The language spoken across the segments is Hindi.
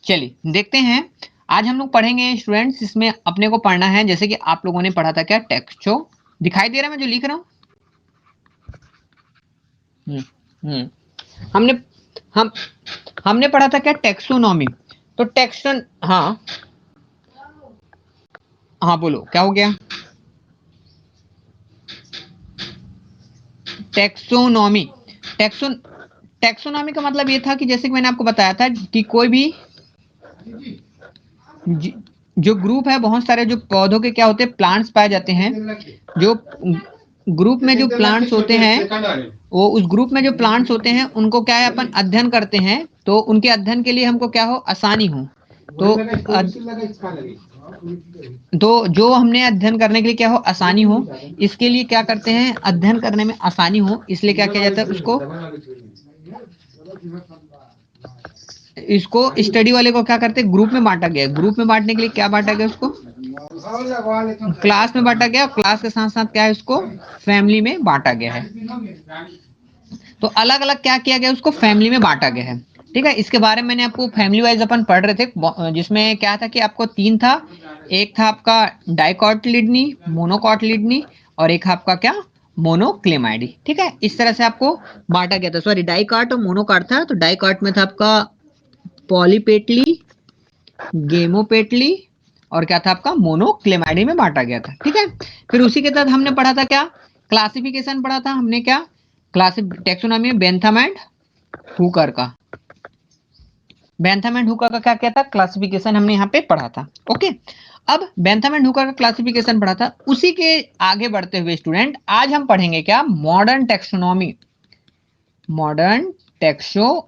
चलिए देखते हैं। आज हम लोग पढ़ेंगे स्टूडेंट्स, इसमें अपने को पढ़ना है जैसे कि आप लोगों ने पढ़ा था क्या, टेक्स्टो। दिखाई दे रहा है मैं जो लिख रहा हूँ? हमने हम हमने पढ़ा था क्या, टेक्सोनॉमी। तो टेक्सन, हाँ हाँ बोलो क्या हो गया। टेक्सोनॉमी, टेक्सोन टेक्सोनॉमी का मतलब ये था कि जैसे कि मैंने आपको बताया था कि कोई भी जो ग्रुप है, बहुत सारे जो पौधों के क्या होते हैं, प्लांट्स पाए जाते हैं। जो ग्रुप में जो प्लांट्स होते हैं, वो उस ग्रुप में जो प्लांट्स होते हैं उनको क्या है, अपन अध्ययन करते हैं। तो उनके अध्ययन के लिए हमको क्या हो, आसानी हो। तो जो हमने अध्ययन करने के लिए क्या हो, आसानी हो, इसके लिए क्या करते हैं, अध्ययन करने में आसानी हो, इसलिए क्या किया जाता है उसको, इसको स्टडी वाले को क्या करते हैं, ग्रुप में बांटा गया। ग्रुप में बांटने के लिए क्या बांटा गया उसको, क्लास में बांटा गया। क्लास के साथ साथ क्या है, उसको फैमिली में बांटा गया है। तो अलग अलग क्या किया गया, उसको फैमिली में बांटा गया है। ठीक है, इसके बारे में मैंने आपको फैमिली वाइज अपन पढ़ रहे थे, जिसमें क्या था कि आपको तीन था। एक था आपका डाइकॉटिलिडनी, मोनोकॉटिलिडनी, और एक आपका क्या, मोनोक्लेमाइडी। ठीक है, इस तरह से आपको बांटा गया था। सॉरी, डाइकॉट और मोनोकॉट था। तो डाइकॉट में था आपका पॉलीपेटली, गेमोपेटली, और क्या था आपका, मोनोक्लेमाइडी में बांटा गया था। ठीक है, फिर उसी के तहत हमने पढ़ा था क्या, क्लासिफिकेशन पढ़ा था हमने क्या, टेक्सोनॉमी में बेंथम एंड हुकर का, बेंथम एंड हुकर का क्या क्या था, क्लासिफिकेशन हमने यहाँ पे पढ़ा था। ओके, अब बेंथम एंड हुकर का क्लासिफिकेशन पढ़ा था। उसी के आगे बढ़ते हुए स्टूडेंट, आज हम पढ़ेंगे क्या, modern taxonomy. Modern taxonomy,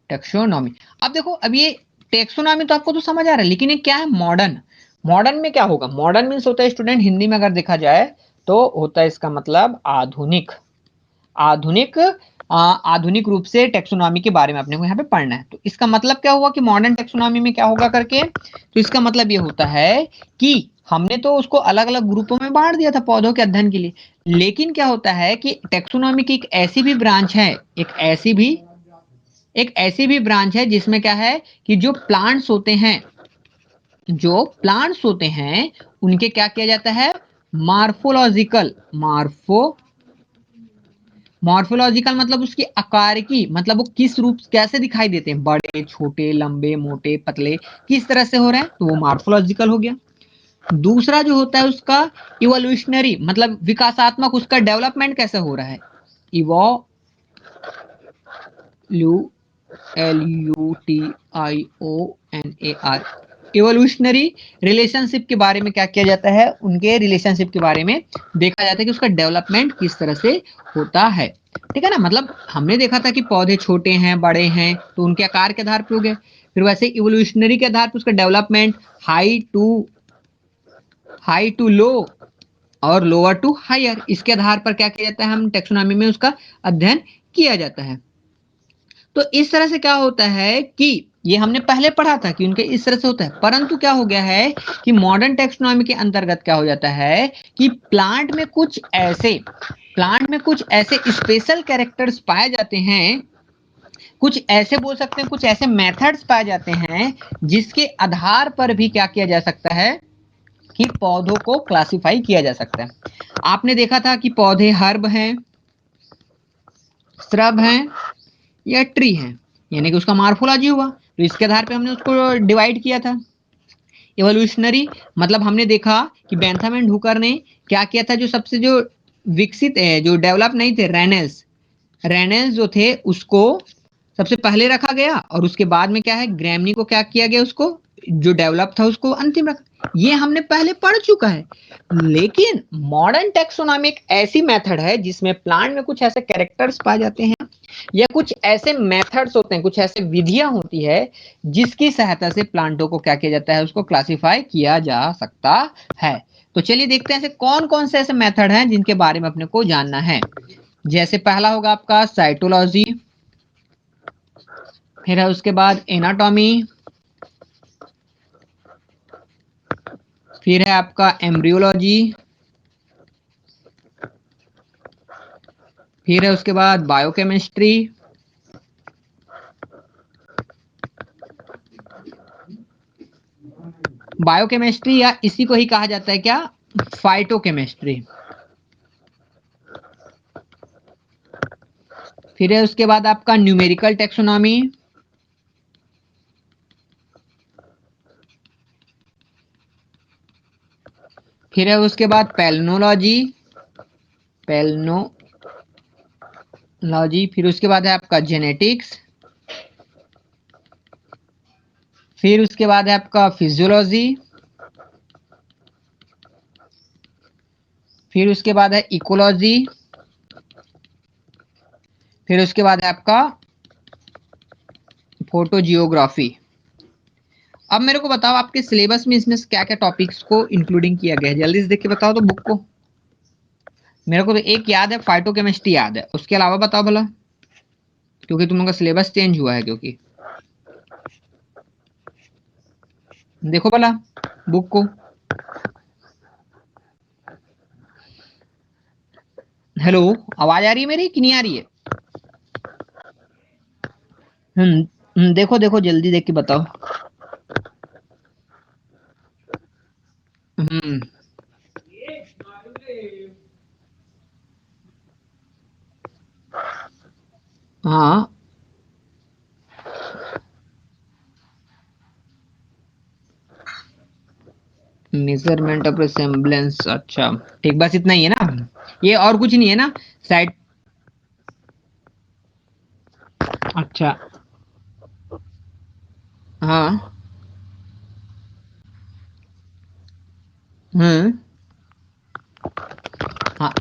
taxonomy. अब देखो, अब ये टेक्सोनॉमी तो आपको तो समझ आ रहा है, लेकिन ये क्या है, मॉडर्न। मॉडर्न में क्या होगा, मॉडर्न मीन्स होता है स्टूडेंट, हिंदी में अगर देखा जाए तो होता है इसका मतलब आधुनिक। आधुनिक आधुनिक रूप से टेक्सोनॉमी के बारे में अपने को यहाँ पे पढ़ना है। तो इसका मतलब क्या हुआ कि मॉडर्न टेक्सोनॉमी में क्या होगा करके, तो इसका मतलब ये होता है कि हमने तो उसको अलग अलग ग्रुपों में बांट दिया था पौधों के अध्ययन के लिए, लेकिन क्या होता है कि टेक्सोनॉमी की एक ऐसी भी ब्रांच है, एक ऐसी भी ब्रांच है जिसमें क्या है कि जो प्लांट्स होते हैं, जो प्लांट्स होते हैं उनके क्या किया जाता है, मार्फोलॉजिकल, मॉर्फोलॉजिकल मतलब उसकी आकार की, मतलब वो किस रूप कैसे दिखाई देते हैं, बड़े छोटे लंबे मोटे पतले, किस तरह से हो रहे हैं, तो वो मॉर्फोलॉजिकल हो गया। दूसरा जो होता है उसका इवोल्यूशनरी, मतलब विकासात्मक, उसका डेवलपमेंट कैसे हो रहा है, LUTIONAR, इवोल्यूशनरी रिलेशनशिप के बारे में क्या किया जाता है, उनके रिलेशनशिप के बारे में देखा जाता है कि उसका डेवलपमेंट किस तरह से होता है। ठीक है ना, मतलब हमने देखा था कि पौधे छोटे हैं बड़े हैं तो उनके आकार के आधार पर हो गए, फिर वैसे इवोल्यूशनरी के आधार पर उसका डेवलपमेंट हाई टू लो और लोअर टू हायर, इसके आधार पर क्या किया जाता है, हम टेक्सोनॉमी में उसका अध्ययन किया जाता है। तो इस तरह से क्या होता है कि ये हमने पहले पढ़ा था कि उनके इस तरह से होता है, परंतु क्या हो गया है कि मॉडर्न टेक्सोनॉमी के अंतर्गत क्या हो जाता है कि प्लांट में कुछ ऐसे स्पेशल कैरेक्टर्स पाए जाते हैं, कुछ ऐसे बोल सकते हैं, कुछ ऐसे मेथड्स पाए जाते हैं जिसके आधार पर भी क्या किया जा सकता है कि पौधों को क्लासिफाई किया जा सकता है। आपने देखा था कि पौधे हर्ब हैं, श्रब हैं या ट्री है, यानी कि उसका मार्फोलॉजी हुआ, तो इसके आधार पे हमने उसको डिवाइड किया था। इवोल्यूशनरी मतलब हमने देखा कि बेंथम एंड हुकर ने क्या किया था, जो सबसे जो विकसित है, जो डेवलप नहीं थे, रेनेल्स जो थे उसको सबसे पहले रखा गया, और उसके बाद में क्या है, ग्रैमनी को क्या किया गया, उसको जो डेवलप था उसको अंतिम रखा। ये हमने पहले पढ़ चुका है। लेकिन मॉडर्न टेक्सोनॉमी एक ऐसी मेथड है जिसमें प्लांट में कुछ ऐसे कैरेक्टर्स पाए जाते हैं या कुछ ऐसे मेथड्स होते हैं, कुछ ऐसे विधियां होती है जिसकी सहायता से प्लांटों को क्या किया जाता है, उसको क्लासिफाई किया जा सकता है। तो चलिए देखते हैं ऐसे कौन कौन से ऐसे मेथड हैं जिनके बारे में अपने को जानना है। जैसे पहला होगा आपका साइटोलॉजी, फिर है उसके बाद एनाटॉमी, फिर है आपका एम्ब्रियोलॉजी, फिर है उसके बाद बायोकेमिस्ट्री, बायोकेमिस्ट्री या इसी को ही कहा जाता है क्या, फाइटोकेमिस्ट्री। फिर है उसके बाद आपका न्यूमेरिकल टेक्सोनॉमी, फिर है उसके बाद पैलिनोलॉजी, फिर उसके बाद है आपका जेनेटिक्स, फिर उसके बाद है आपका फिजियोलॉजी, फिर उसके बाद है इकोलॉजी, फिर उसके बाद है आपका फोटो जियोग्राफी। अब मेरे को बताओ आपके सिलेबस में इसमें क्या क्या टॉपिक्स को इंक्लूडिंग किया गया है, जल्दी से देख के बताओ तो बुक को। मेरे को तो एक याद है, फाइटोकेमिस्ट्री याद है, उसके अलावा बताओ भला, क्योंकि तुम लोग का सिलेबस चेंज हुआ है। क्योंकि देखो भला बुक को। हेलो, आवाज आ रही है मेरी कि नहीं आ रही है? देखो देखो जल्दी देख के बताओ। हम्म हाँ, मेजरमेंट ऑफ रिसेम्बलेंस, अच्छा ठीक, बस इतना ही है ना, ये और कुछ नहीं है ना साइड। अच्छा हाँ। हम्म हाँ,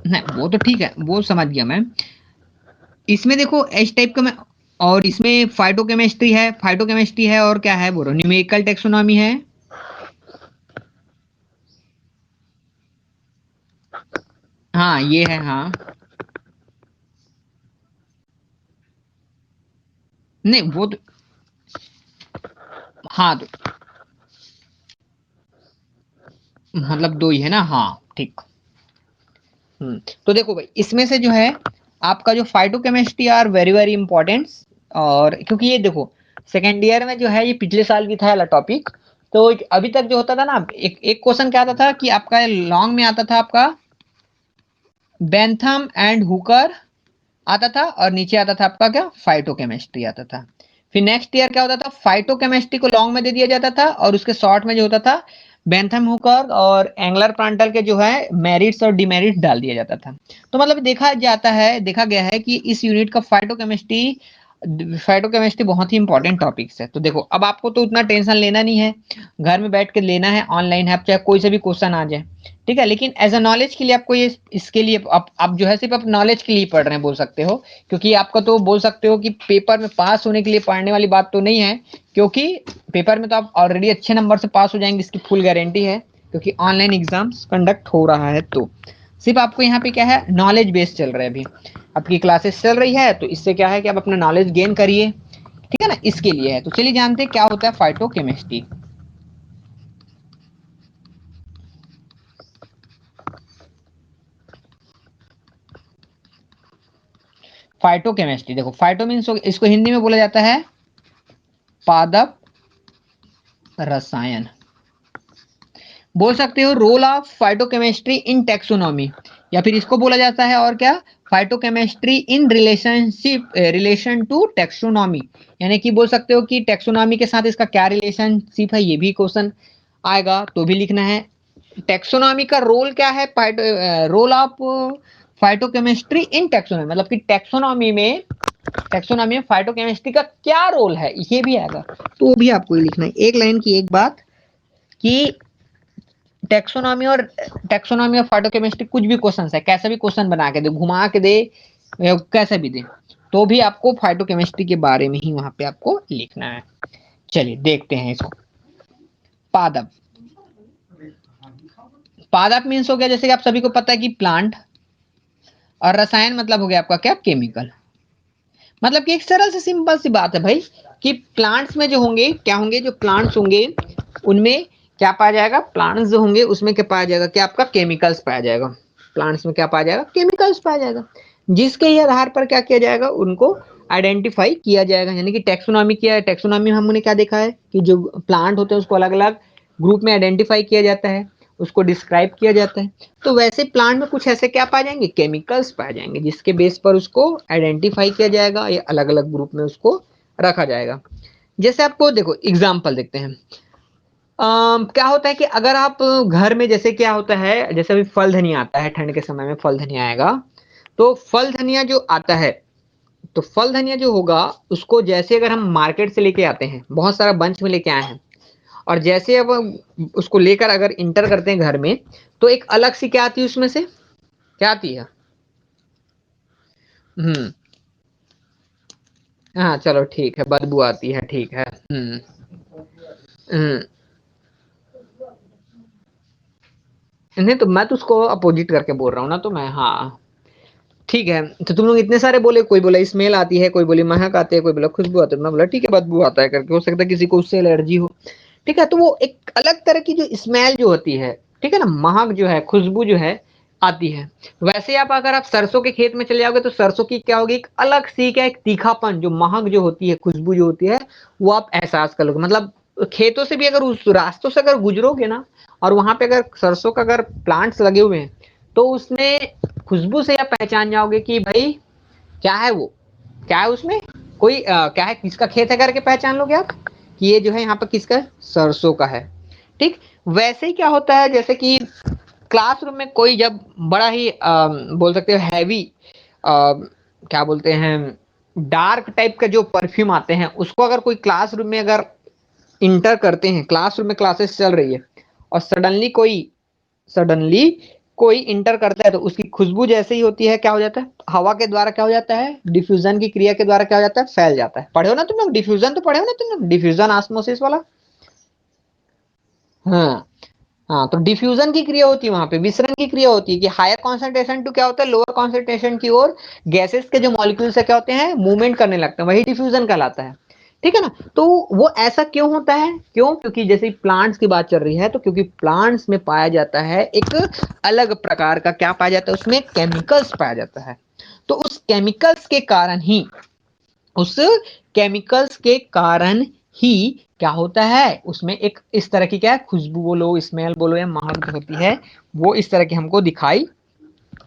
नहीं वो तो ठीक है, वो समझ गया मैं। इसमें देखो एच टाइप का मैं, और इसमें फाइटोकेमिस्ट्री है और क्या है बोलो, न्यूमेरिकल टेक्सोनॉमी है। हाँ ये है हाँ। नहीं वो तो, हाँ तो मतलब दो ही है ना, हाँ ठीक। तो देखो भाई, इसमें से जो है आपका जो phytochemistry are very very important. और क्योंकि ये देखो सेकेंड ईयर में जो है ये पिछले साल भी था वाला टॉपिक। तो अभी तक जो होता था ना, एक एक क्वेश्चन क्या आता था कि आपका लॉन्ग में आता था आपका बेंथम एंड हुकर आता था, और नीचे आता था आपका क्या, फाइटोकेमिस्ट्री आता था। फिर नेक्स्ट ईयर क्या होता था, फाइटोकेमिस्ट्री को लॉन्ग में दे दिया जाता था, और उसके शॉर्ट में जो होता था बेंथम हुकर और एंगलर प्रांटल के जो है मेरिट्स और डिमेरिट्स डाल दिया जाता था। तो मतलब देखा गया है कि इस यूनिट का फाइटोकेमिस्ट्री बहुत ही इंपॉर्टेंट टॉपिक्स है। तो देखो अब आपको तो उतना टेंशन लेना नहीं है, घर में बैठ के लेना है, ऑनलाइन है, आप चाहे कोई से भी क्वेश्चन आ जाए, ठीक है। लेकिन एज अ नॉलेज के लिए आपको ये, इसके लिए आप जो है सिर्फ आप नॉलेज के लिए पढ़ रहे हैं बोल सकते हो। क्योंकि आपका तो बोल सकते हो कि पेपर में पास होने के लिए पढ़ने वाली बात तो नहीं है, क्योंकि पेपर में तो आप ऑलरेडी अच्छे नंबर से पास हो जाएंगे, इसकी फुल गारंटी है, क्योंकि ऑनलाइन एग्जाम्स कंडक्ट हो रहा है। तो सिर्फ आपको यहाँ पे क्या है, नॉलेज बेस्ड चल रहा है अभी, आपकी क्लासेस चल रही है, तो इससे क्या है कि आप अपना नॉलेज गेन करिए, ठीक है ना, इसके लिए है। तो चलिए जानते हैं क्या होता है फाइटोकेमिस्ट्री। फाइटोकेमिस्ट्री देखो, फाइटो मीन्स, इसको हिंदी में बोला जाता है पादप रसायन, बोल सकते हो role of phytochemistry in taxonomy, या फिर इसको बोला जाता है और क्या, phytochemistry in relation to taxonomy. यानी कि बोल सकते हो कि टेक्सोनॉमी के साथ इसका क्या रिलेशनशिप है, ये भी क्वेश्चन आएगा तो भी लिखना है। टेक्सोनॉमी का रोल क्या है, role of phytochemistry in taxonomy, मतलब कि टेक्सोनॉमी में फाइटोकेमिस्ट्री का क्या रोल है, ये भी आएगा, तो वो भी आपको ही लिखना है। एक लाइन की एक बात कि टेक्सोनॉमी और फाइटोकेमिस्ट्री कुछ भी क्वेश्चन है, कैसा भी क्वेश्चन बना के दे, घुमा के दे, कैसे भी दे, तो भी आपको फाइटोकेमिस्ट्री के बारे में ही वहां पे आपको लिखना है। चलिए देखते हैं इसको। पादप, पादप मीन्स हो गया, जैसे कि आप सभी को पता है कि प्लांट, और रसायन मतलब हो गया आपका क्या, केमिकल। मतलब कि एक सरल से सिंपल सी बात है भाई, कि प्लांट्स में जो होंगे क्या होंगे, जो प्लांट्स होंगे उनमें क्या पाया जाएगा, प्लांट्स जो होंगे उसमें क्या पाया जाएगा, क्या आपका केमिकल्स पाया जाएगा। प्लांट्स में क्या पाया जाएगा, केमिकल्स पाया जाएगा, जिसके ही आधार पर क्या किया जाएगा, उनको आइडेंटिफाई किया जाएगा। यानी कि टैक्सोनॉमी किया है, टैक्सोनॉमी में हमने क्या देखा है कि जो प्लांट होते हैं उसको अलग अलग ग्रुप में आइडेंटिफाई किया जाता है, उसको डिस्क्राइब किया जाता है। तो वैसे प्लांट में कुछ ऐसे क्या पाए जाएंगे, केमिकल्स पाए जाएंगे, जिसके बेस पर उसको आइडेंटिफाई किया जाएगा या अलग अलग ग्रुप में उसको रखा जाएगा। जैसे आपको देखो एग्जाम्पल देखते हैं। क्या होता है कि अगर आप घर में, जैसे क्या होता है, जैसे अभी फल धनिया आता है, ठंड के समय में फल धनिया आएगा, तो फल धनिया जो आता है, तो फल धनिया जो होगा उसको जैसे अगर हम मार्केट से लेके आते हैं, बहुत सारा बंच में लेके आए हैं, और जैसे अब उसको लेकर अगर इंटर करते हैं घर में, तो एक अलग सी क्या आती है उसमें से, क्या आती है? हम्म। हाँ चलो ठीक है, बदबू आती है, ठीक है। हम्म। नहीं तो मैं तो उसको अपोजिट करके बोल रहा हूँ ना, तो मैं, हाँ ठीक है। तो तुम लोग इतने सारे बोले, कोई बोला स्मेल आती है, कोई बोली महक आती है, कोई बोला खुशबू आती है, मैं बोला ठीक है बदबू आता है करके, हो सकता है किसी को उससे एलर्जी हो। ठीक है, तो वो एक अलग तरह की जो स्मेल जो होती है, ठीक है ना, महक जो है, खुशबू जो है आती है। वैसे आप अगर आप सरसों के खेत में चले जाओगे तो सरसों की क्या होगी, एक अलग सी क्या, एक तीखापन, जो महक जो होती है, खुशबू जो होती है, वो आप एहसास कर लोगे। मतलब खेतों से भी अगर उस रास्तों से अगर गुजरोगे ना, और वहां पे अगर सरसों का अगर प्लांट्स लगे हुए हैं, तो उसमें खुशबू से आप पहचान जाओगे कि भाई क्या है वो, क्या है उसमें, कोई क्या है, किसका खेत है करके पहचान लोगे आप कि ये जो है यहाँ पर किसका है, सरसों का है। ठीक। वैसे ही क्या होता है, जैसे कि क्लासरूम में कोई जब बड़ा ही बोल सकते हो हैवी, क्या बोलते हैं, डार्क टाइप का जो परफ्यूम आते हैं, उसको अगर कोई क्लासरूम में अगर इंटर करते हैं, क्लासरूम में क्लासेस चल रही है, और सडनली कोई इंटर करता है, तो उसकी खुशबू जैसे ही होती है, क्या हो जाता है, हवा के द्वारा क्या हो जाता है, डिफ्यूजन की क्रिया के द्वारा क्या हो जाता है, फैल जाता है। पढ़े हो ना तुम लोग डिफ्यूजन, तो पढ़े हो ना तुम लोग डिफ्यूजन ऑस्मोसिस वाला। हाँ। हाँ, तो डिफ्यूजन की क्रिया होती है, वहां पे विसरण की क्रिया होती है कि हायर कॉन्सेंट्रेशन टू क्या होता है, लोअर कॉन्सेंट्रेशन की ओर गैसेस के जो मॉलिक्यूल्स है क्या होते हैं, मूवमेंट करने लगते हैं, वही डिफ्यूजन कहलाता है। ठीक है ना। तो वो ऐसा क्यों होता है, क्यों, क्योंकि जैसे प्लांट्स की बात चल रही है, तो क्योंकि प्लांट्स में पाया जाता है एक अलग प्रकार का, क्या पाया जाता है उसमें, केमिकल्स पाया जाता है। तो उस केमिकल्स के कारण ही क्या होता है, उसमें एक इस तरह की क्या है, खुशबू बोलो, स्मेल बोलो, या महक जो होती है, वो इस तरह की हमको दिखाई,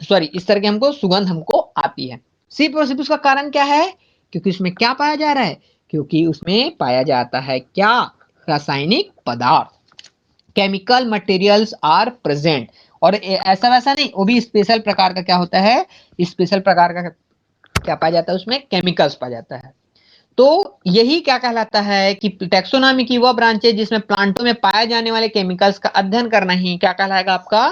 सॉरी, इस तरह की हमको सुगंध हमको आती है। सिर्फ और सिर्फ उसका कारण क्या है, क्योंकि उसमें क्या पाया जा रहा है, क्योंकि उसमें पाया जाता है क्या, रासायनिक पदार्थ, केमिकल मटेरियल्स आर प्रेजेंट। और ऐसा वैसा नहीं, वो भी स्पेशल प्रकार का क्या होता है, स्पेशल प्रकार का क्या पाया जाता है, उसमें केमिकल्स पाया जाता है। तो यही क्या कहलाता है कि टैक्सोनॉमी की वह ब्रांच है जिसमें प्लांटों में पाए जाने वाले केमिकल्स का अध्ययन करना ही क्या कहलाएगा आपका,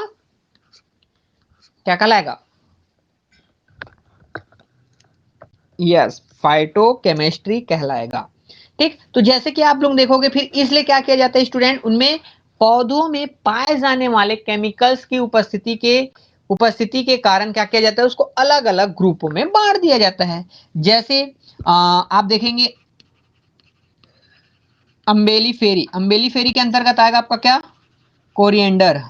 क्या कहलाएगा, यस, फाइटोकेमिस्ट्री कहलाएगा। ठीक। तो जैसे कि आप लोग देखोगे, फिर इसलिए क्या किया जाता है स्टूडेंट, उनमें पौधों में पाए जाने वाले केमिकल्स की उपस्थिति के कारण क्या किया जाता है, उसको अलग अलग ग्रुपों में बांट दिया जाता है। जैसे आप देखेंगे अम्बेली फेरी के अंतर्गत आएगा आपका क्या, कोरिएंडर,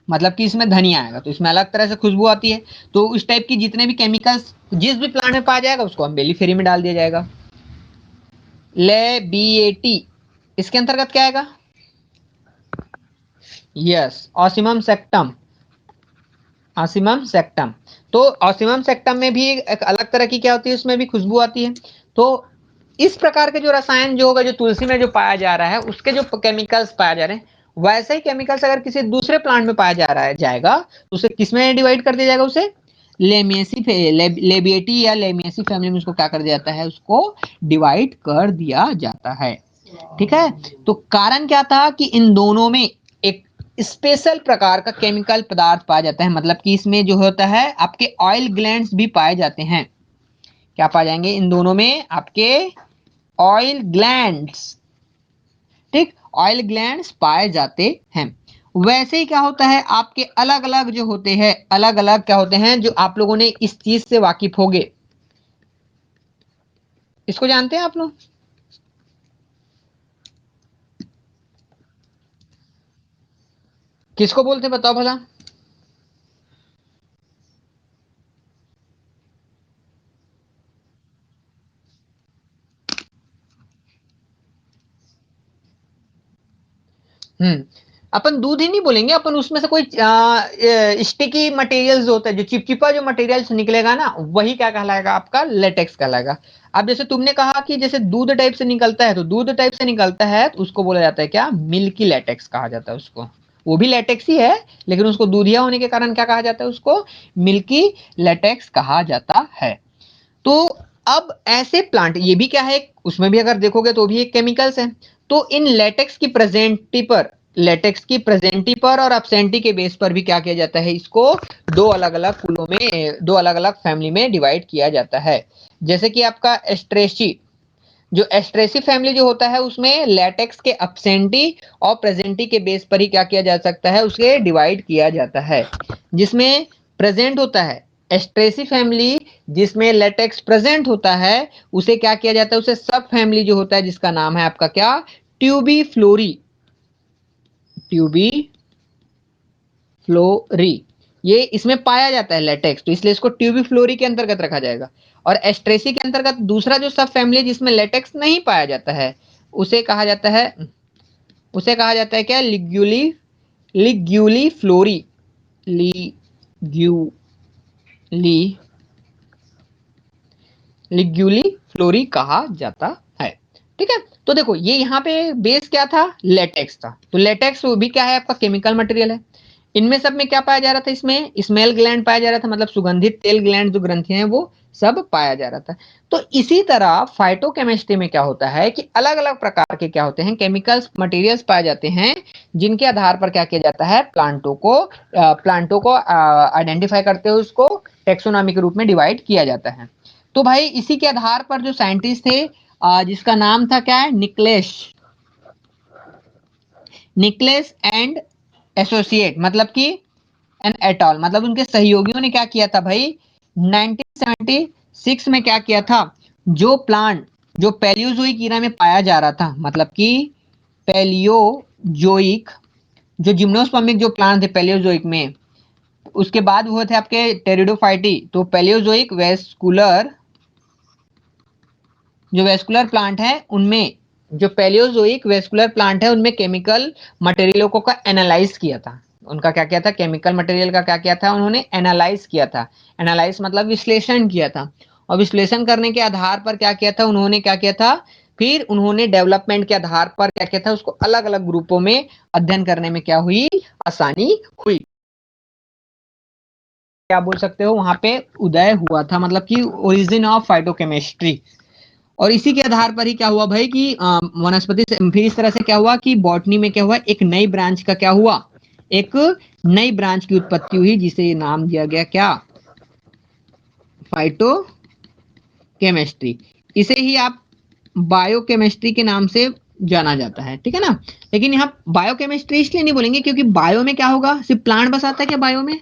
मतलब कि इसमें धनिया आएगा, तो इसमें अलग तरह से खुशबू आती है। तो उस टाइप की जितने भी केमिकल्स जिस भी प्लांट में पाया जाएगा, उसको अम्बेली फेरी में डाल दिया जाएगा। लेबिएटी, इसके अंतर्गत क्या आएगा, यस, ऑसिमम सेक्टम, ऑसिमम सेक्टम। तो ऑसिमम सेक्टम में भी एक अलग तरह की क्या होती है, उसमें भी खुशबू आती है। तो इस प्रकार के जो रसायन जो होगा, जो तुलसी में जो पाया जा रहा है, उसके जो केमिकल्स पाया जा रहे हैं, वैसे ही केमिकल्स अगर किसी दूसरे प्लांट में पाया जा रहा है जाएगा, तो उसे किसमें डिवाइड कर दिया जाएगा, उसे लेबिएटी या लेमिएसी फैमिली में उसको क्या कर दिया जाता है, उसको डिवाइड कर दिया जाता है। ठीक है। तो कारण क्या था कि इन दोनों में एक स्पेशल प्रकार का केमिकल पदार्थ पाया जाता है, मतलब कि इसमें जो होता है आपके ऑयल ग्लैंड्स भी पाए जाते हैं। क्या पाए जाएंगे इन दोनों में, आपके ऑयल ग्लैंड्स। ठीक, ऑयल ग्लैंड्स पाए जाते हैं। वैसे ही क्या होता है, आपके अलग अलग जो होते हैं, अलग अलग क्या होते हैं, जो आप लोगों ने इस चीज से वाकिफ होंगे, इसको जानते हैं आप लोग, किसको बोलते हैं बताओ भला। अपन दूध ही नहीं बोलेंगे, अपन उसमें से कोई स्टिकी मटेरियल्स होता है, जो चिपचिपा जो मटेरियल्स निकलेगा ना, वही क्या कहलाएगा, आपका लेटेक्स कहलाएगा। अब जैसे तुमने कहा कि जैसे दूध टाइप से निकलता है, तो दूध टाइप से निकलता है तो उसको बोला जाता है क्या, मिल्की लेटेक्स कहा जाता है उसको। वो भी लेटेक्स ही है, लेकिन उसको दूधिया होने के कारण क्या कहा जाता है, उसको मिल्की लेटेक्स कहा जाता है। तो अब ऐसे प्लांट, ये भी क्या है, उसमें भी अगर देखोगे तो भी एक केमिकल्स है। तो इन लेटेक्स की प्रेजेंटी पर और एब्सेंटी के बेस पर भी क्या किया जाता है, इसको दो अलग अलग कुलों में, दो अलग अलग फैमिली में डिवाइड किया जाता है। जैसे कि आपका एस्ट्रेसी, जो एस्ट्रेसी फैमिली जो होता है, उसमें लेटेक्स के एब्सेंटी और प्रेजेंटी के बेस पर ही क्या किया जा सकता है, उसे डिवाइड किया जाता है। जिसमें प्रेजेंट होता है एस्ट्रेसी फैमिली, जिसमें लेटेक्स प्रेजेंट होता है, उसे क्या किया जाता है, उसे सब फैमिली जो होता है, जिसका नाम है आपका क्या, ट्यूबी फ्लोरी, ट्यूबी फ्लोरी, ये इसमें पाया जाता है लेटेक्स, तो इसलिए इसको ट्यूबी फ्लोरी के अंतर्गत रखा जाएगा। और एस्ट्रेसी के अंतर्गत दूसरा जो सब फैमिली जिसमें लेटेक्स नहीं पाया जाता है, उसे कहा जाता है, उसे कहा जाता है क्या, लिग्यूली, लिग्यूली फ्लोरी, लिग्यूली, लिग्यूली फ्लोरी कहा जाता है। ठीक है, तो देखो ये यहाँ पे बेस क्या था, लेटेक्स था। तो लेटेक्स वो भी क्या है, आपका केमिकल मटेरियल है। इनमें सब में क्या पाया जा रहा था, इसमें स्मेल ग्लैंड पाया जा रहा था, मतलब सुगंधित तेल ग्लैंड जो ग्रंथि हैं वो सब पाया जा रहा था। तो इसी तरह फाइटोकेमिस्ट्री में क्या होता है कि अलग अलग प्रकार के क्या होते हैं, केमिकल्स मटेरियल्स पाए जाते हैं, जिनके आधार पर क्या किया जाता है, प्लांटों को आइडेंटिफाई करते हुए उसको टेक्सोनॉमी के रूप में डिवाइड किया जाता है। तो भाई इसी के आधार पर जो साइंटिस्ट थे, जिसका नाम था क्या है, निकलेस एंड एसोसिएट, मतलब कि एन एटॉल, मतलब उनके सहयोगियों ने क्या किया था भाई, 1976 में क्या किया था, जो प्लांट जो पैलियोजोइक ईरा में पाया जा रहा था, मतलब कि पैलियोजोइक, जो जिम्नोस्पर्मिक जो प्लांट थे पैलियोजोइक में, उसके बाद हुए थे आपके टेरिडोफाइटी, तो पैलियोजोइक वेस्कुलर, जो वेस्कुलर प्लांट है उनमें, जो पैलियोजोइक वेस्कुलर प्लांट है उनमें केमिकल मटेरियलों को का एनालाइज किया था। उनका क्या किया था, केमिकल मटेरियल का क्या किया था, उन्होंने एनालाइज किया था। एनालाइज मतलब विश्लेषण किया था, और विश्लेषण करने के आधार पर क्या किया था, उन्होंने क्या किया था, फिर उन्होंने डेवलपमेंट के आधार पर क्या किया था, उसको अलग अलग ग्रुपों में अध्ययन करने में क्या हुई, आसानी हुई। क्या बोल सकते हो, वहां पे उदय हुआ था, मतलब कि ओरिजिन ऑफ फाइटोकेमिस्ट्री। और इसी के आधार पर ही क्या हुआ भाई कि वनस्पति से फिर इस तरह से क्या हुआ कि बॉटनी में क्या हुआ, एक नई ब्रांच का क्या हुआ, एक नई ब्रांच की उत्पत्ति हुई, जिसे नाम दिया गया क्या, फाइटो केमिस्ट्री। इसे ही आप बायोकेमिस्ट्री के नाम से जाना जाता है, ठीक है ना। लेकिन यहाँ बायोकेमिस्ट्री इसलिए नहीं बोलेंगे क्योंकि बायो में क्या होगा, सिर्फ प्लांट बस आता है क्या बायो में,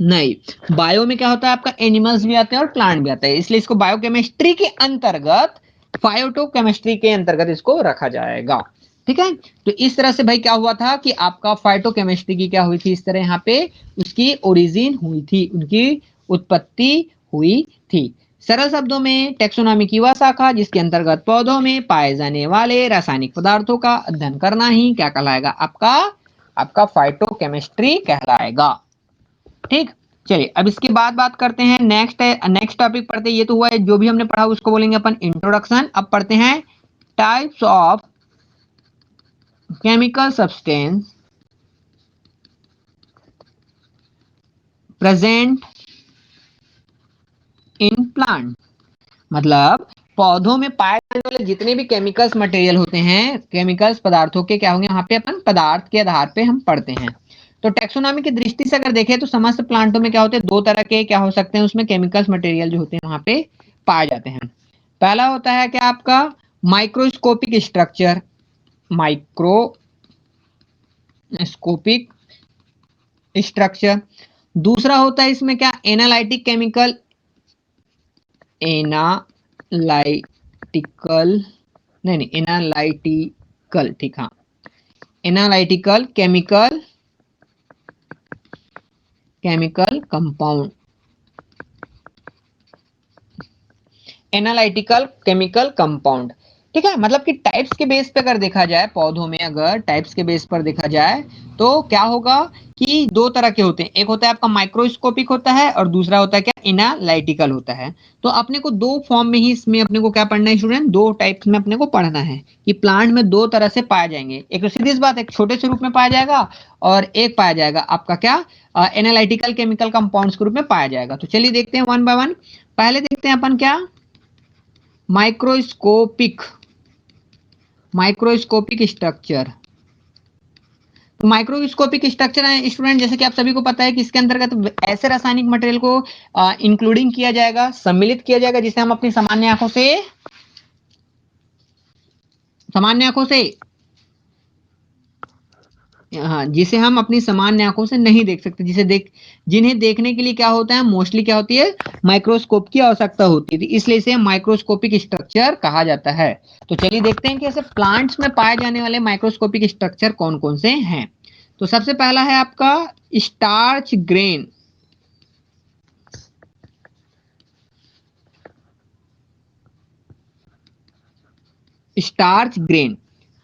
नहीं, बायो में क्या होता है आपका, एनिमल्स भी आते हैं और प्लांट भी आता है, इसलिए इसको बायोकेमिस्ट्री के अंतर्गत, फाइटोकेमिस्ट्री के अंतर्गत इसको रखा जाएगा। ठीक है, तो इस तरह से भाई क्या हुआ था कि आपका फाइटोकेमिस्ट्री की क्या हुई थी, इस तरह यहाँ पे उसकी ओरिजिन हुई थी, उनकी उत्पत्ति हुई थी। सरल शब्दों में टेक्सोनॉमी की वह शाखा जिसके अंतर्गत पौधों में पाए जाने वाले रासायनिक पदार्थों का अध्ययन करना ही क्या कहलाएगा, आपका आपका फाइटोकेमिस्ट्री कहलाएगा। ठीक, चलिए अब इसके बाद बात करते हैं, नेक्स्ट टॉपिक पढ़ते हैं। ये तो हुआ है जो भी हमने पढ़ा उसको बोलेंगे अपन इंट्रोडक्शन। अब पढ़ते हैं types of chemical substance present in plant, मतलब पौधों में पाए जाने वाले जितने भी केमिकल्स मटेरियल होते हैं, केमिकल्स पदार्थों के क्या होंगे, यहाँ पे अपन पदार्थ के आधार पे हम पढ़ते हैं। तो टेक्सोनॉमी की दृष्टि से अगर देखें तो समस्त प्लांटों में क्या होते हैं, दो तरह के क्या हो सकते हैं, उसमें केमिकल्स मटेरियल जो होते हैं वहां पे पाए जाते हैं। पहला होता है क्या आपका माइक्रोस्कोपिक स्ट्रक्चर, माइक्रोस्कोपिक स्ट्रक्चर। दूसरा होता है इसमें क्या, एनालिटिक केमिकल, एनालाइटिकल, नहीं एनालाइटिकल, ठीक, हाँ, analytical chemical compound, analytical chemical compound. ठीक है, मतलब कि टाइप्स के बेस पे अगर देखा जाए, पौधों में अगर टाइप्स के बेस पर देखा जाए तो क्या होगा कि दो तरह के होते हैं, एक होता है आपका माइक्रोस्कोपिक होता है और दूसरा होता है क्या, एनालिटिकल होता है। तो अपने को दो फॉर्म में ही इसमें अपने को क्या पढ़ना है स्टूडेंट, दो टाइप्स में अपने को पढ़ना है कि प्लांट में दो तरह से पाया जाएंगे, एक तो सीधी सी बात है छोटे से रूप में पाया जाएगा और एक पाया जाएगा आपका क्या, एनालिटिकल केमिकल कंपाउंड्स के रूप में पाया जाएगा। तो चलिए देखते हैं वन बाय वन। पहले देखते हैं अपन क्या, माइक्रोस्कोपिक, माइक्रोस्कोपिक स्ट्रक्चर। तो माइक्रोस्कोपिक स्ट्रक्चर है स्टूडेंट, जैसे कि आप सभी को पता है कि इसके अंतर्गत ऐसे रासायनिक मटेरियल को इंक्लूडिंग किया जाएगा, सम्मिलित किया जाएगा, जिसे हम अपनी सामान्य आंखों से हाँ, जिसे हम अपनी सामान्य आंखों से नहीं देख सकते, जिन्हें देखने के लिए क्या होता है, मोस्टली क्या होती है, माइक्रोस्कोप की आवश्यकता होती है, इसलिए इसे माइक्रोस्कोपिक स्ट्रक्चर कहा जाता है। तो चलिए देखते हैं कि ऐसे प्लांट्स में पाए जाने वाले माइक्रोस्कोपिक स्ट्रक्चर कौन कौन से हैं। तो सबसे पहला है आपका स्टार्च ग्रेन। स्टार्च ग्रेन,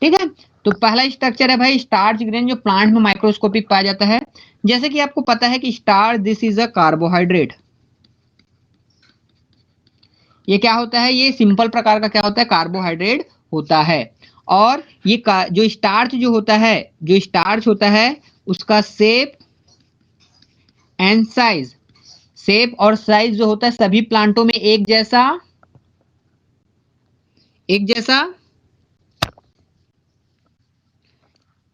ठीक है। तो पहला स्ट्रक्चर है भाई स्टार्च ग्रेन, जो प्लांट में माइक्रोस्कोपिक पाया जाता है। जैसे कि आपको पता है कि starch this is a carbohydrate, ये क्या होता है, ये सिंपल प्रकार का क्या होता है, कार्बोहाइड्रेट होता है। और ये जो स्टार्च जो होता है, जो स्टार्च होता है उसका शेप एंड साइज, शेप और साइज जो होता है सभी प्लांटों में एक जैसा, एक जैसा,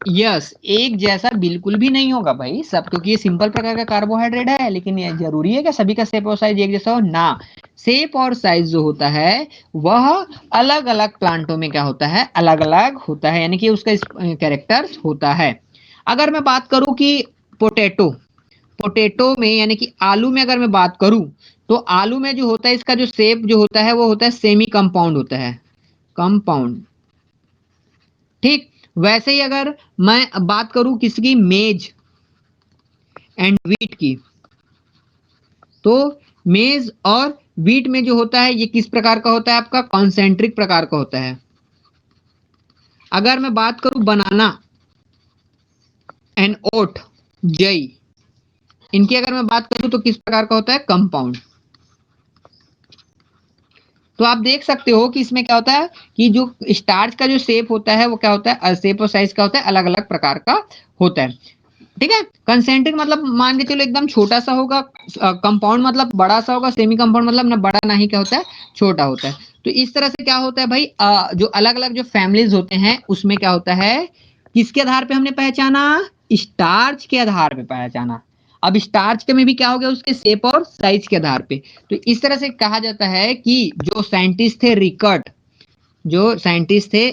यस एक जैसा बिल्कुल भी नहीं होगा भाई सब, क्योंकि ये सिंपल प्रकार का कार्बोहाइड्रेट है। लेकिन ये जरूरी है क्या सभी का शेप और साइज एक जैसा हो ना, शेप और साइज जो होता है वह अलग अलग प्लांटों में क्या होता है, अलग अलग होता है, यानी कि उसका कैरेक्टर होता है। अगर मैं बात करूं कि पोटैटो, पोटैटो में यानी कि आलू में अगर मैं बात करूं, तो आलू में जो होता है इसका जो शेप जो होता है वो होता है सेमी कंपाउंड होता है, कंपाउंड, ठीक। वैसे ही अगर मैं बात करूं किसकी, मेज एंड वीट की, तो मेज और वीट में जो होता है ये किस प्रकार का होता है, आपका कॉन्सेंट्रिक प्रकार का होता है। अगर मैं बात करूं बनाना एंड ओट, जई, इनकी अगर मैं बात करूं तो किस प्रकार का होता है, कंपाउंड। तो आप देख सकते हो कि इसमें क्या होता है कि जो स्टार्च का जो शेप होता है वो क्या होता है, शेप और साइज का होता है, अलग अलग प्रकार का होता है, ठीक है। कंसेंट्रिक मतलब मान के चलो एकदम छोटा सा होगा, कंपाउंड मतलब बड़ा सा होगा, सेमी कंपाउंड मतलब ना बड़ा ना ही क्या होता है, छोटा होता है। तो इस तरह से क्या होता है भाई, जो अलग अलग जो फैमिलीज होते हैं उसमें क्या होता है, किसके आधार पे हमने पहचाना, स्टार्च के आधार पे पहचाना। अब स्टार्च के में भी क्या हो गया, उसके शेप और साइज के आधार पे। तो इस तरह से कहा जाता है कि जो साइंटिस्ट थे रिकर्ट, जो साइंटिस्ट थे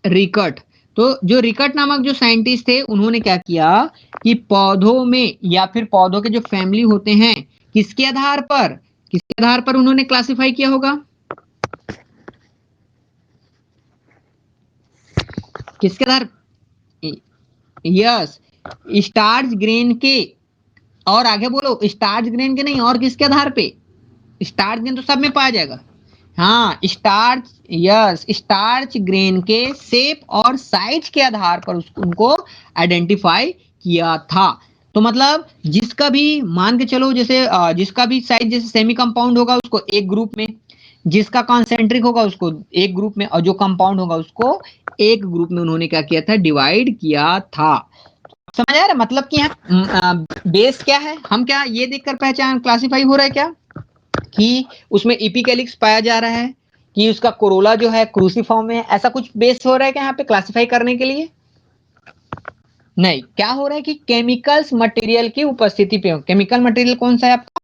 रिकट, तो जो रिकट नामक जो साइंटिस्ट थे उन्होंने क्या किया कि पौधों में या फिर पौधों के जो फैमिली होते हैं किसके आधार पर, किसके आधार पर उन्होंने क्लासिफाई किया होगा, किसके आधार, यस स्टार्च ग्रेन के, और आगे बोलो स्टार्च ग्रेन के नहीं और किसके आधार पे, स्टार्च ग्रेन तो सब में पाया जाएगा, हाँ स्टार्च, यस स्टार्च ग्रेन के शेप और साइज के आधार पर उनको आइडेंटिफाई किया था। तो मतलब जिसका भी मान के चलो, जैसे जिसका भी साइज जैसे सेमी कंपाउंड होगा उसको एक ग्रुप में, जिसका कॉन्सेंट्रिक होगा उसको एक ग्रुप में, और जो कंपाउंड होगा उसको एक ग्रुप में उन्होंने क्या किया था, डिवाइड किया था। समझ आ रहा है मतलब कि यहाँ बेस क्या है, हम क्या ये देखकर पहचान क्लासिफाई हो रहा है क्या कि उसमें इपिकैलिक्स पाया जा रहा है, कि उसका कोरोला जो है क्रूसीफॉर्म में है, ऐसा कुछ बेस हो रहा है क्या यहाँ पे क्लासिफाई करने के लिए, नहीं। क्या हो रहा है कि केमिकल्स मटेरियल की उपस्थिति पे, केमिकल मटेरियल कौन सा है आपका,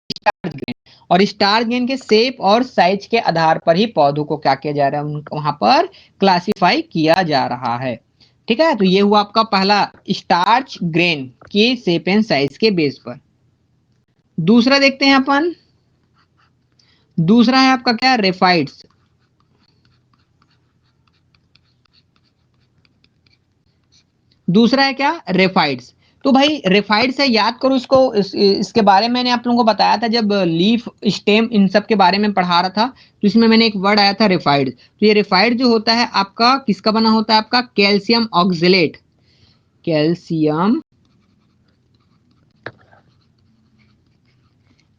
स्टार्च ग्रेन, और स्टार्च ग्रेन के शेप और साइज के आधार पर ही पौधों को क्या किया जा रहा है, वहां पर क्लासिफाई किया जा रहा है, ठीक है। तो ये हुआ आपका पहला स्टार्च ग्रेन की शेप एंड साइज के बेस पर। दूसरा देखते हैं अपन, दूसरा है आपका क्या, रेफाइड्स। दूसरा है क्या, रेफाइड्स। तो भाई रेफाइड से याद करो इसको, इसके बारे में मैंने आप लोगों को बताया था जब लीफ स्टेम इन सब के बारे में पढ़ा रहा था, तो इसमें मैंने एक वर्ड आया था रेफाइड। तो ये रेफाइड जो होता है आपका किसका बना होता है, आपका calcium oxalate, calcium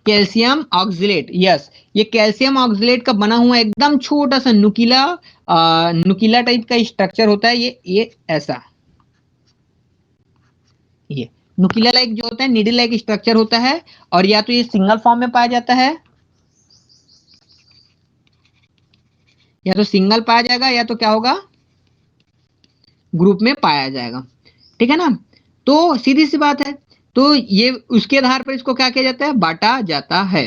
calcium oxalate, yes, ये कैल्शियम ऑक्सलेट का बना हुआ एकदम छोटा सा नुकीला नुकीला टाइप का स्ट्रक्चर होता है, ये ऐसा, ये नुकीला लाइक जो होता है, नीडल लाइक स्ट्रक्चर होता है, और या तो ये सिंगल फॉर्म में पाया जाता है, या तो सिंगल पाया जाएगा, या तो क्या होगा, ग्रुप में पाया जाएगा, ठीक है ना। तो सीधी सी बात है, तो ये उसके आधार पर इसको क्या किया जाता है, बांटा जाता है,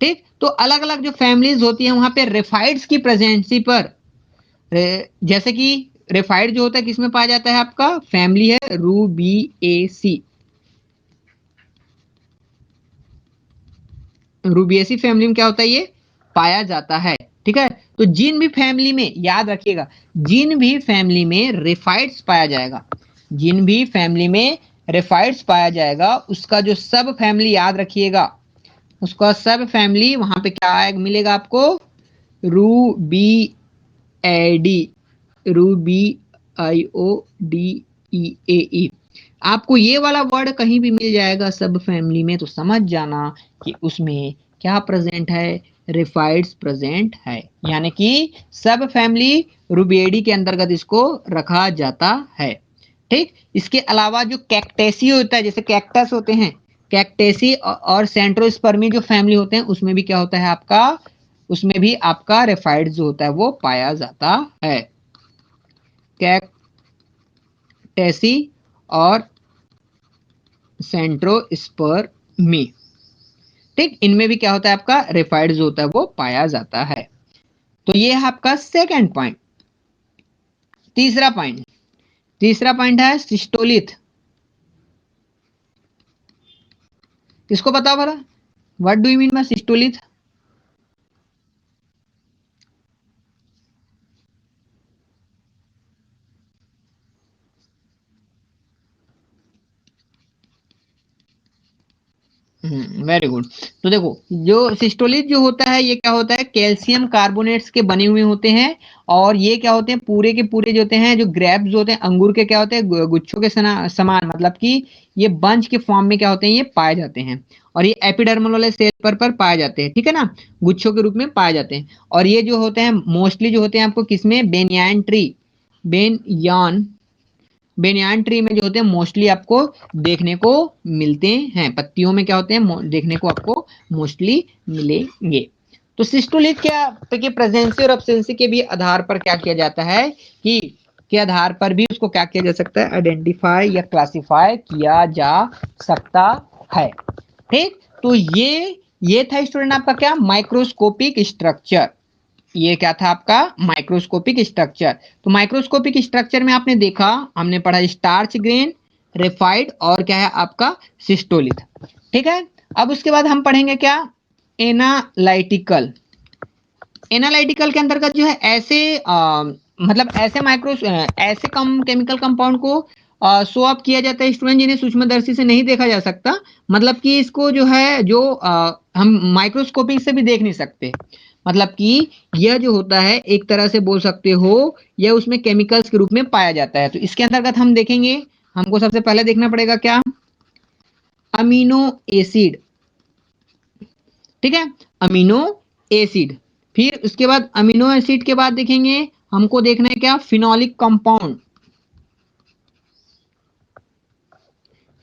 ठीक। तो अलग अलग जो फैमिलीज होती हैं वहां पे रेफाइड्स की प्रेजेंसी पर, जैसे कि रेफाइड जो होता है किसमें पाया जाता है, आपका फैमिली है रूबिएसी, रूबिएसी फैमिली में क्या होता है, ये पाया जाता है, ठीक है। तो जिन भी फैमिली में, याद रखिएगा, जिन भी फैमिली में रेफाइड्स पाया जाएगा, जिन भी फैमिली में रेफाइड्स पाया जाएगा, उसका जो सब फैमिली, याद रखिएगा, उसका सब फैमिली वहां पे क्या मिलेगा आपको, रूबी एडी, रूबी IODEAE। आपको ये वाला वर्ड कहीं भी मिल जाएगा सब फैमिली में, तो समझ जाना कि उसमें क्या प्रेजेंट है, रेफाइड्स प्रेजेंट है, यानी कि सब फैमिली रूबिएडी के अंतर्गत इसको रखा जाता है, ठीक। इसके अलावा जो कैक्टेसी होता है, जैसे कैक्टस होते हैं, कैक्टेसी और सेंट्रोस्पर्मी जो फैमिली होते हैं, उसमें भी क्या होता है आपका, उसमें भी आपका रेफाइड जो होता है वो पाया जाता है, कैक्टेसी और सेंट्रोस्पर्मी, ठीक, इनमें भी क्या होता है आपका रेफाइड जो होता है वो पाया जाता है। तो ये है आपका सेकंड पॉइंट। तीसरा पॉइंट है सिस्टोलिथ। इसको बताओ भला, what do you mean by cystolith. Very good. तो देखो, जो सिस्टोलिथ जो होता है, ये क्या होता है, कैल्शियम कार्बोनेट्स के बने हुए होते हैं, और ये क्या होते हैं, पूरे के पूरे जो होते हैं, जो ग्रेप्स होते हैं अंगूर के, क्या होते हैं, गुच्छों के समान, मतलब कि ये बंच के फॉर्म में क्या होते हैं, ये पाए जाते हैं, और ये एपिडर्मल वाले सेल पर पाए जाते हैं, ठीक है ना, गुच्छों के रूप में पाए जाते हैं। और ये जो होते हैं मोस्टली जो होते हैं आपको किसमें, बेनियान ट्री, बेनयान बेनियान ट्री में जो होते हैं मोस्टली आपको देखने को मिलते हैं, पत्तियों में क्या होते हैं, देखने को आपको मोस्टली मिलेंगे। तो सिस्टोलिथ क्या के प्रेजेंसी और एब्सेंसी के भी आधार पर क्या किया जाता है, कि के आधार पर भी उसको क्या किया जा सकता है, आइडेंटिफाई या क्लासिफाई किया जा सकता है, ठीक। तो ये था स्टूडेंट आपका क्या, माइक्रोस्कोपिक स्ट्रक्चर। ये क्या था आपका, माइक्रोस्कोपिक स्ट्रक्चर। तो माइक्रोस्कोपिक स्ट्रक्चर में आपने देखा, हमने पढ़ा स्टार्च ग्रेन, रेफाइड, और क्या है आपका सिस्टोलिथ, ठीक है। अब उसके बाद हम पढ़ेंगे क्या, एनालाइटिकल। एनालाइटिकल के अंतर्गत जो है ऐसे मतलब ऐसे कम केमिकल कंपाउंड को शो अप किया जाता है स्टूडेंट, जिन्हें सूक्ष्मदर्शी से नहीं देखा जा सकता, मतलब कि इसको जो है, जो हम माइक्रोस्कोपिक से भी देख नहीं सकते, मतलब कि यह जो होता है एक तरह से बोल सकते हो, यह उसमें केमिकल्स के रूप में पाया जाता है। तो इसके अंतर्गत हम देखेंगे, हमको सबसे पहले देखना पड़ेगा क्या, अमीनो एसिड, ठीक है, अमीनो एसिड। फिर उसके बाद अमीनो एसिड के बाद देखेंगे, हमको देखना है क्या, फिनोलिक कंपाउंड,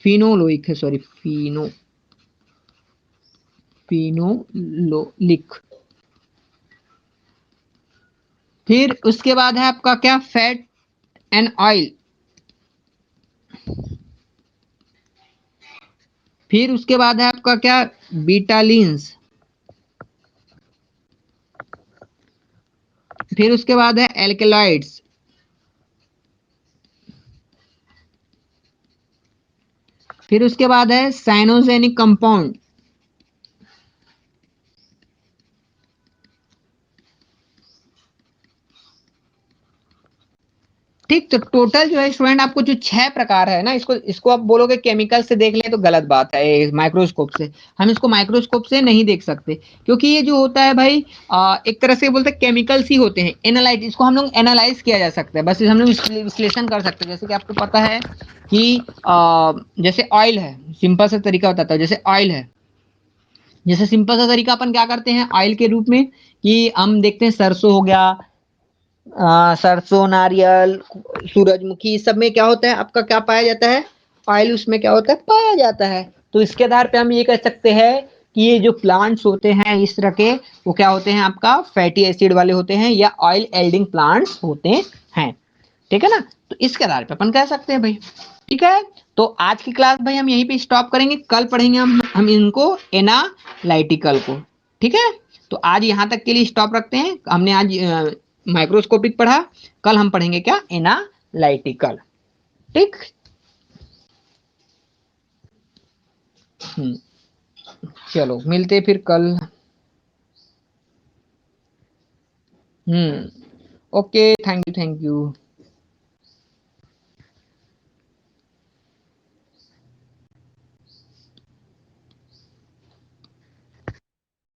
फिनोलोइक है, सॉरी, फिनोलोलिक। फिर उसके बाद है आपका क्या, फैट एंड ऑयल। फिर उसके बाद है आपका क्या, बीटालिन्स। फिर उसके बाद है एल्केलॉइड्स। फिर उसके बाद है साइनोजेनिक कंपाउंड। ठीक। तो टोटल जो है स्टूडेंट आपको जो 6 प्रकार है ना, इसको इसको आप बोलोगे केमिकल से देख लें तो गलत बात है, माइक्रोस्कोप से। हम इसको माइक्रोस्कोप से नहीं देख सकते, क्योंकि ये जो होता है भाई एक तरह से बोलते हैं केमिकल्स ही होते हैं। एनालाइज, इसको हम लोग एनालाइज किया जा सकता है, बस हम लोग विश्लेषण कर सकते हैं। जैसे कि आपको पता है कि जैसे ऑयल है, सिंपल सा तरीका बताता हूँ। जैसे ऑयल है, जैसे सिंपल सा तरीका अपन क्या करते हैं ऑयल के रूप में, कि हम देखते हैं सरसों हो गया, सरसों, नारियल, सूरजमुखी, इस सब में क्या होता है आपका, क्या पाया जाता है, ऑयल उसमें क्या होता है, पाया जाता है। तो इसके आधार पे हम ये कह सकते हैं कि ये जो प्लांट्स होते हैं इस तरह के, वो क्या होते हैं आपका फैटी एसिड वाले होते हैं, या ऑयल एल्डिंग प्लांट्स होते हैं। ठीक है ना। तो इसके आधार पे अपन कह सकते हैं भाई। ठीक है। तो आज की क्लास भाई हम यहीं पे स्टॉप करेंगे, कल पढ़ेंगे हम इनको एनालाइटिकल को। ठीक है। तो आज यहाँ तक के लिए स्टॉप रखते हैं। हमने आज माइक्रोस्कोपिक पढ़ा, कल हम पढ़ेंगे क्या, एनालाइटिकल। ठीक। चलो मिलते फिर कल। Okay, thank you, thank you.